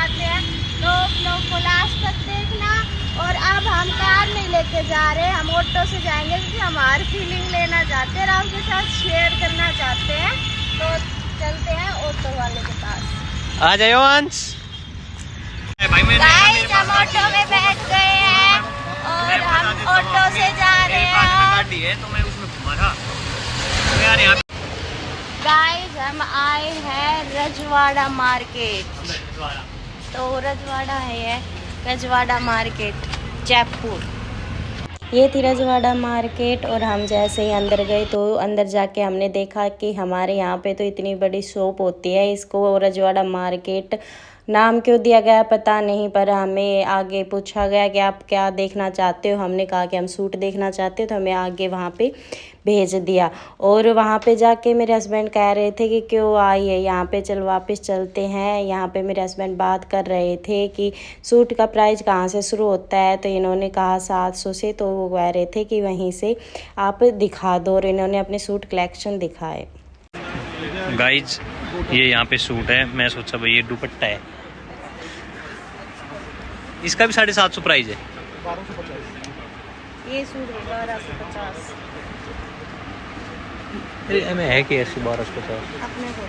जाते हैं, तो लोग को लास्ट तक देखना। और अब हम कार नहीं लेके जा रहे, हम ऑटो से जाएंगे क्योंकि हमारी फीलिंग लेना चाहते हैं और आपके साथ शेयर करना चाहते हैं। तो चलते हैं ऑटो वाले के पास। आ जाओ अंश। गाइस हम ऑटो में बैठ गए हैं और हम ऑटो से जा रहे हैं। गाड़ी है तो मैं उसमें घुमा था यार। यहाँ गाइस हम आए हैं रजवाड़ा मार्केट। तो रजवाड़ा है ये, रजवाड़ा मार्केट जयपुर। ये थी रजवाड़ा मार्केट और हम जैसे ही अंदर गए तो अंदर जाके हमने देखा कि हमारे यहाँ पे तो इतनी बड़ी शॉप होती है, इसको रजवाड़ा मार्केट नाम क्यों दिया गया पता नहीं, पर हमें आगे पूछा गया कि आप क्या देखना चाहते हो। हमने कहा कि हम सूट देखना चाहते हो, तो हमें आगे वहाँ पे भेज दिया। और वहाँ पे जाके मेरे हस्बैंड कह रहे थे कि क्यों आई है यहाँ पे, चल वापस चलते हैं। यहाँ पे मेरे हस्बैंड बात कर रहे थे कि सूट का प्राइस कहाँ से शुरू होता है, तो इन्होंने कहा 700 से, तो वो कह रहे थे कि वहीं से आप दिखा दो, और इन्होंने अपने सूट कलेक्शन दिखाए। गाइज ये यहाँ पे सूट है, मैं सोचा भाई ये दुपट्टा है, इसका भी 750 प्राइस है। 1250 ये सूट 1250 है कि ऐसी 1250 अपने को।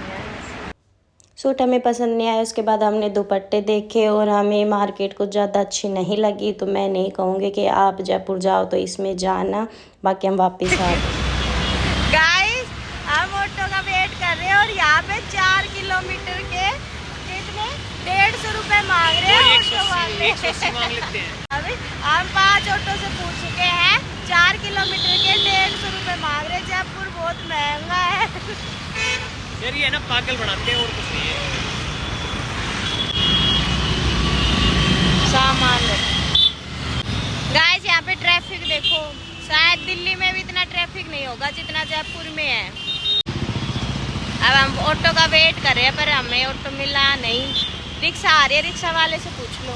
सूट हमें पसंद नहीं आया, उसके बाद हमने दुपट्टे देखे और हमें मार्केट कुछ ज़्यादा अच्छी नहीं लगी। तो मैं नहीं कहूँगी कि आप जयपुर जाओ तो इसमें जाना, बाकी हम वापस आ गए। गाइस हम ऑटो का वेट कर रहे हैं और यहाँ पे 4 किलोमीटर के कितने 150 रुपए मांग रहे हैं ऑटो वाले। 180 मांग लेते हैं। अभी हम 5 ऑटो से पूछ चुके हैं, 4 किलोमीटर के 150 रुपए मांग रहे हैं। जयपुर बहुत महंगा है यार, ये है ना पागल बनाते हैं और कुछ नहीं है। सामान गाइस यहाँ पे ट्रैफिक देखो, शायद दिल्ली में भी इतना ट्रैफिक नहीं होगा जितना जयपुर में है। अब हम ऑटो का वेट कर रहे हैं पर हमें ऑटो मिला नहीं। रिक्शा आ रही है, रिक्शा वाले से पूछ लो।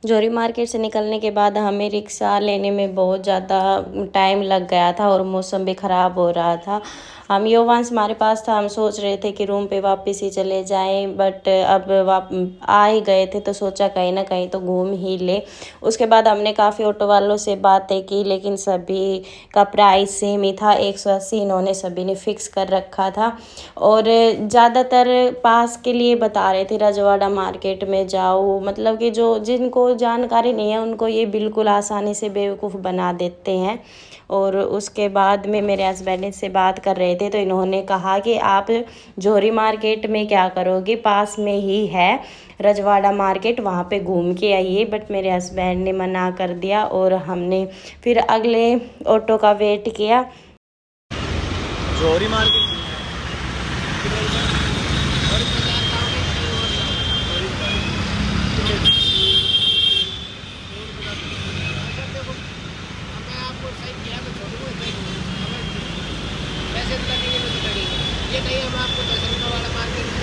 जौहरी मार्केट से निकलने के बाद हमें रिक्शा लेने में बहुत ज़्यादा टाइम लग गया था और मौसम भी ख़राब हो रहा था। हम योवांश हमारे पास था, हम सोच रहे थे कि रूम पे वापस ही चले जाएं, बट अब आ ही गए थे तो सोचा कहीं ना कहीं तो घूम ही ले। उसके बाद हमने काफ़ी ऑटो वालों से बातें की, लेकिन सभी का प्राइस सेम ही था, 180 इन्होंने सभी ने फिक्स कर रखा था। और ज़्यादातर पास के लिए बता रहे थे रजवाड़ा मार्केट में जाओ, मतलब कि जो जिनको जानकारी नहीं है उनको ये बिल्कुल आसानी से बेवकूफ़ बना देते हैं। और उसके बाद में मेरे हस्बैंड से बात कर रहे थे तो इन्होंने कहा कि आप जौहरी मार्केट में क्या करोगे, पास में ही है रजवाड़ा मार्केट, वहाँ पे घूम के आइए। बट मेरे हस्बैंड ने मना कर दिया और हमने फिर अगले ऑटो का वेट किया। जौहरी मार्केट ये नहीं हम आपको 10 रुपये वाला मार्केट में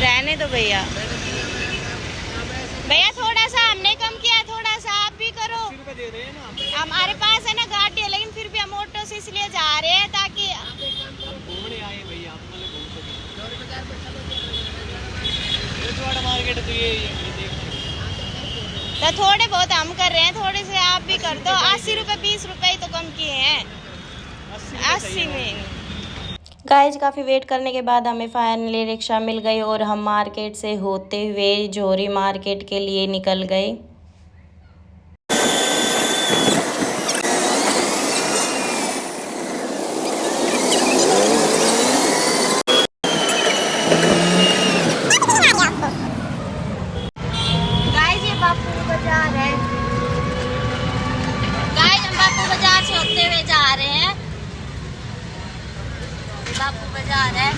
रहने दो भैया, भैया थोड़ा सा हमने कम किया, थोड़ा सा आप भी करो। हमारे पास है ना गाड़ी है, लेकिन फिर भी हम ऑटो से इसलिए जा रहे हैं ताकि घूमने आए भैया, आप मतलब घूम सके। मार्केट तो ये तो थोड़े बहुत हम कर रहे हैं, थोड़े से आप भी कर दो। 80 रुपये 20 रुपये ही तो कम किए हैं, 80 में। गाइज काफ़ी वेट करने के बाद हमें फाइनली रिक्शा मिल गई और हम मार्केट से होते हुए जौहरी मार्केट के लिए निकल गए। गाइज ये बापू बाजार है, गाइज हम बापू बाजार से होते हुए जा रहे हैं। बापू बाजार है,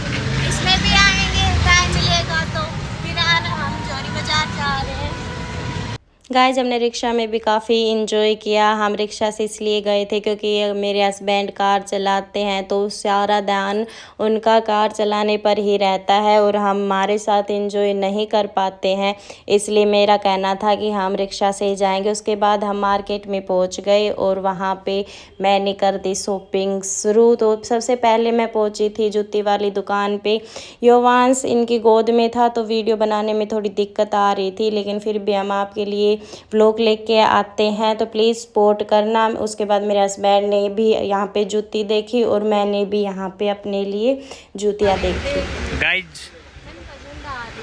इसमें भी आएंगे, टाइम मिलेगा तो। फिर हम जौहरी बाजार जा रहे हैं। गाइस हमने रिक्शा में भी काफ़ी इंजॉय किया। हम रिक्शा से इसलिए गए थे क्योंकि मेरे हस्बैंड कार चलाते हैं तो सारा ध्यान उनका कार चलाने पर ही रहता है और हमारे साथ इंजॉय नहीं कर पाते हैं, इसलिए मेरा कहना था कि हम रिक्शा से ही जाएंगे। उसके बाद हम मार्केट में पहुंच गए और वहां पे मैंने कर दी शॉपिंग शुरू। तो सबसे पहले मैं पहुंची थी जूती वाली दुकान पे। योवांश इनकी गोद में था तो वीडियो बनाने में थोड़ी दिक्कत आ रही थी, लेकिन फिर भी हम आपके लिए व्लॉग लेके आते हैं तो प्लीज़ सपोर्ट करना। उसके बाद मेरे हस्बैंड ने भी यहाँ पे जूती देखी और मैंने भी यहाँ पे अपने लिए जूतियाँ देखी। गाइज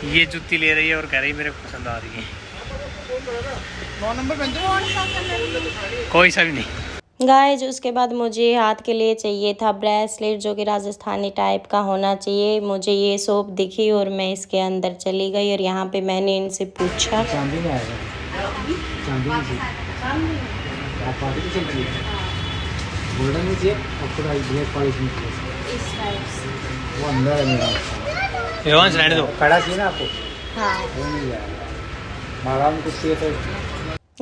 ये जूती ले रही है और कह रही मेरे को पसंद आ रही है। 9 नंबर कोई सा भी नहीं। गाइज उसके बाद मुझे हाथ के लिए चाहिए था ब्रेसलेट जो कि राजस्थानी टाइप का होना चाहिए। मुझे ये शॉप दिखी और मैं इसके अंदर चली गई और यहाँ पे मैंने इनसे पूछा। चांदी में आएगा, चांदी में चाहिए, आप पार्टी की चाहिए, गोल्डन में चाहिए, आपको ब्लैक पॉलिश में चाहिए, इस टाइप से वो अंदर है मेरा। योवांश रहने दो। कड़ा चाहिए ना आपको? हाँ वो नहीं जाएगा, माला में कुछ चाहिए तो।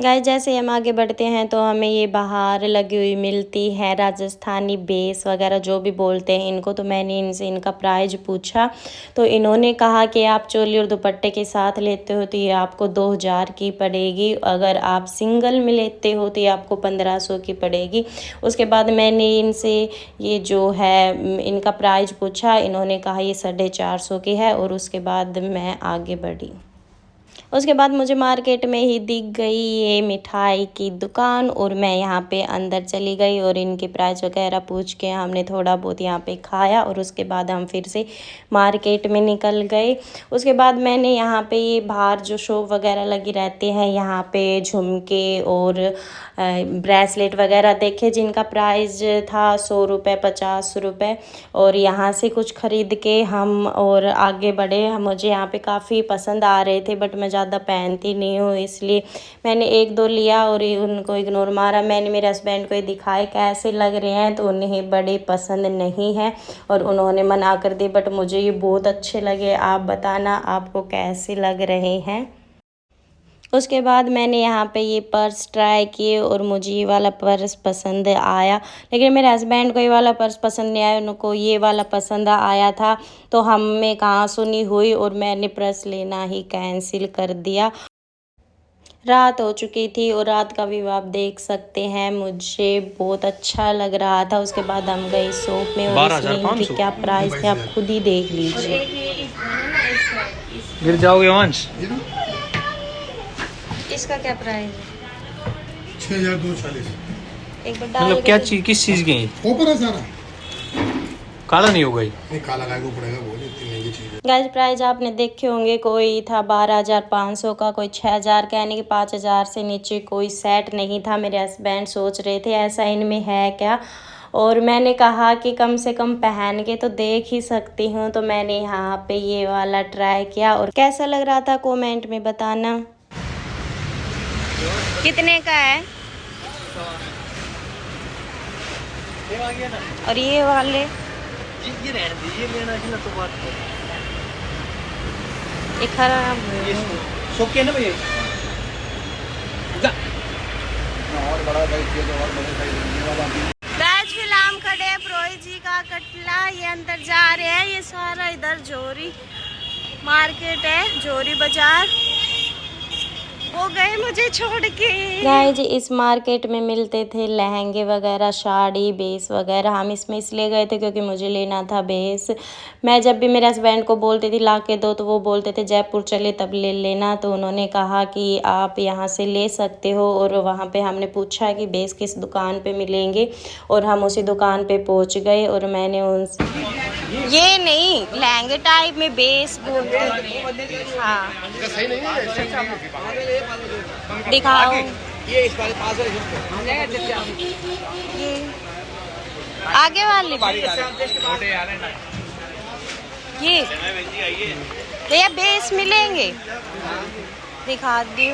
गाइस जैसे हम आगे बढ़ते हैं तो हमें ये बाहर लगी हुई मिलती है राजस्थानी बेस वगैरह जो भी बोलते हैं इनको। तो मैंने इनसे इनका प्राइस पूछा तो इन्होंने कहा कि आप चोली और दुपट्टे के साथ लेते हो तो ये आपको 2000 की पड़ेगी, अगर आप सिंगल में लेते हो तो ये आपको 1500 की पड़ेगी। उसके बाद मैंने इनसे ये जो है इनका प्राइस पूछा, इन्होंने कहा ये 450 की है और उसके बाद मैं आगे बढ़ी। उसके बाद मुझे मार्केट में ही दिख गई ये मिठाई की दुकान और मैं यहाँ पे अंदर चली गई और इनके प्राइस वगैरह पूछ के हमने थोड़ा बहुत यहाँ पे खाया और उसके बाद हम फिर से मार्केट में निकल गए। उसके बाद मैंने यहाँ पे ये बाहर जो शॉप वगैरह लगी रहती हैं यहाँ पे झुमके और ब्रेसलेट वगैरह देखे जिनका प्राइस था 100 रुपये 50 रुपये और यहाँ से कुछ ख़रीद के हम और आगे बढ़े। मुझे यहाँ पे काफ़ी पसंद आ रहे थे बट मैं ज़्यादा पहनती नहीं हूँ, इसलिए मैंने 1-2 लिया और उनको इग्नोर मारा। मैंने मेरे हस्बैंड को ये दिखाए कैसे लग रहे हैं तो उन्हें बड़े पसंद नहीं है और उन्होंने मना कर दी, बट मुझे ये बहुत अच्छे लगे। आप बताना आपको कैसे लग रहे हैं। उसके बाद मैंने यहाँ पे ये पर्स ट्राई किए और मुझे ये वाला पर्स पसंद आया, लेकिन मेरे हस्बैंड को ये वाला पर्स पसंद नहीं आया, उनको ये वाला पसंद आया था। तो हमें कहाँ सुनी हुई और मैंने पर्स लेना ही कैंसिल कर दिया। रात हो चुकी थी और रात का व्यू आप देख सकते हैं, मुझे बहुत अच्छा लग रहा था। उसके बाद हम गए शॉप में और इसमें इनके क्या प्राइस थे आप खुद ही देख लीजिए। गिर जाओगे योवांश। इसका क्या प्राइस है? 6240। एक बार मतलब क्या चीज किस चीज की ऊपर है सारा, काला नहीं होगा? नहीं काला गाय को पड़ेगा, बहुत इतनी महंगी चीज है। गाइस प्राइस आपने देखे होंगे, कोई था 12,500 का, कोई 6,000 का, यानी कि 5,000 से नीचे कोई सेट नहीं था। मेरे हस्बैंड सोच रहे थे ऐसा इनमें है क्या, और मैंने कहा कि कम से कम पहन के तो देख ही सकती हूँ। तो मैंने यहाँ पे ये वाला ट्राई किया और कैसा लग रहा था कमेंट में बताना। कितने का है? और ये वाले ये रहने दीजिए, लेना है ना तो बात है। ये खराब ये शौक है ना भैया। और बड़ा साइज चाहिए तो और बड़े साइज लेने वाला भी। गाइस फिलहाल खड़े हैं प्रोहित जी का कटला, ये अंदर जा रहे हैं। ये सारा इधर जोरी मार्केट है, जोरी बाजार। वो गए मुझे छोड़ के। गाइस इस मार्केट में मिलते थे लहंगे वगैरह, साड़ी, बेस वगैरह। हम इसमें इसलिए गए थे क्योंकि मुझे लेना था बेस। मैं जब भी मेरे हस्बैंड को बोलती थी ला के दो तो वो बोलते थे जयपुर चले तब ले लेना। तो उन्होंने कहा कि आप यहाँ से ले सकते हो और वहाँ पे हमने पूछा कि बेस किस दुकान पे मिलेंगे और हम उसी दुकान पे पहुँच गए और मैंने उनसे ये नहीं लहंगे टाइप में बेस बोलते थे। हाँ दिखाओ। ये इस वाले पास ये आगे वाले ये भैया बेस मिलेंगे, दिखा दी।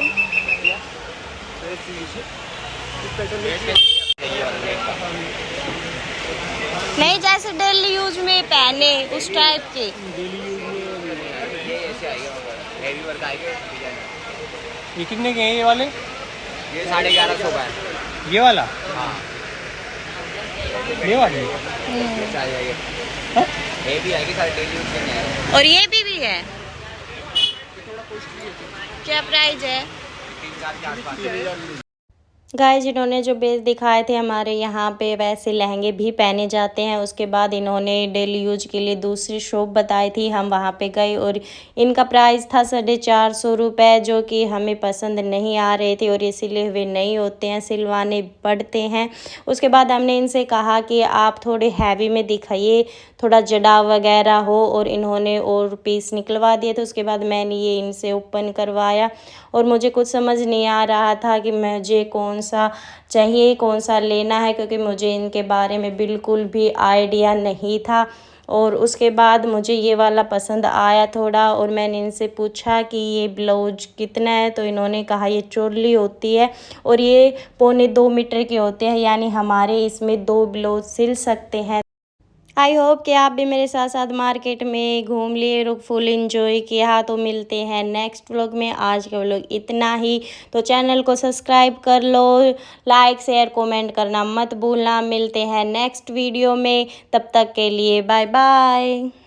नहीं जैसे डेली यूज में पहने उस टाइप के। ये कितने के हैं ये वाले? ये 1150 का है। ये वाला हाँ ये वाली ये चाहिए ये भी आएगी सारे डेली यूज के हैं। और ये भी है। क्या प्राइस है? 3-4 के आसपास। गाइस इन्होंने जो बेस दिखाए थे हमारे यहाँ पे वैसे लहंगे भी पहने जाते हैं। उसके बाद इन्होंने डेली यूज के लिए दूसरी शॉप बताई थी, हम वहाँ पे गए और इनका प्राइस था 450 रुपये, जो कि हमें पसंद नहीं आ रहे थे और ये सिले हुए नहीं होते हैं, सिलवाने पड़ते हैं। उसके बाद हमने इनसे कहा कि आप थोड़े हैवी में दिखाइए, थोड़ा जड़ा वगैरह हो, और इन्होंने और पीस निकलवा दिए थे। उसके बाद मैंने ये इनसे ओपन करवाया और मुझे कुछ समझ नहीं आ रहा था कि मुझे कौन सा चाहिए, कौन सा लेना है, क्योंकि मुझे इनके बारे में बिल्कुल भी आइडिया नहीं था। और उसके बाद मुझे ये वाला पसंद आया थोड़ा, और मैंने इनसे पूछा कि ये ब्लाउज कितना है, तो इन्होंने कहा ये चोली होती है और ये 1.25 मीटर के होते हैं, यानी हमारे इसमें 2 ब्लाउज सिल सकते हैं। आई होप कि आप भी मेरे साथ साथ मार्केट में घूम लिए, फुल एंजॉय किया। तो मिलते हैं नेक्स्ट व्लॉग में। आज का व्लॉग इतना ही, तो चैनल को सब्सक्राइब कर लो, लाइक शेयर कमेंट करना मत भूलना। मिलते हैं नेक्स्ट वीडियो में, तब तक के लिए बाय बाय।